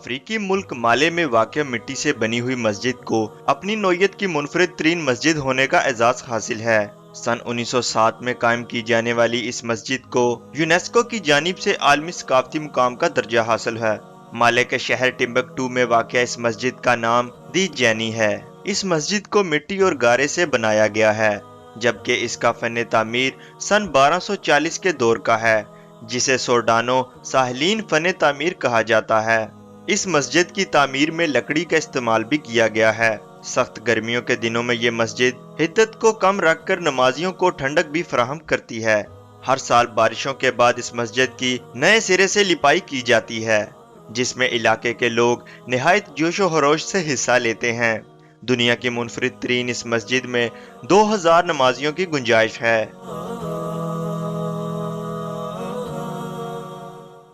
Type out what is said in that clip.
अफ्रीकी मुल्क माले में वाक़ मिट्टी से बनी हुई मस्जिद को अपनी नौयत की मुनफरिद तरीन मस्जिद होने का एजाज़ हासिल है। सन 1907 में कायम की जाने वाली इस मस्जिद को यूनेस्को की जानिब से आलमी सकाफती मुकाम का दर्जा हासिल है। माले के शहर टिम्बकटू में वाक़ इस मस्जिद का नाम दी जैनी है। इस मस्जिद को मिट्टी और गारे से बनाया गया है, जबकि इसका फन तामीर सन 1240 के दौर का है, जिसे सोडानो साहलीन फन तामीर कहा जाता है। इस मस्जिद की तामीर में लकड़ी का इस्तेमाल भी किया गया है। सख्त गर्मियों के दिनों में ये मस्जिद हिद्दत को कम रखकर नमाजियों को ठंडक भी फराहम करती है। हर साल बारिशों के बाद इस मस्जिद की नए सिरे से लिपाई की जाती है, जिसमें इलाके के लोग निहायत जोशो खरोश से हिस्सा लेते हैं। दुनिया की मुनफरिद तरीन इस मस्जिद में 2000 नमाजियों की गुंजाइश है।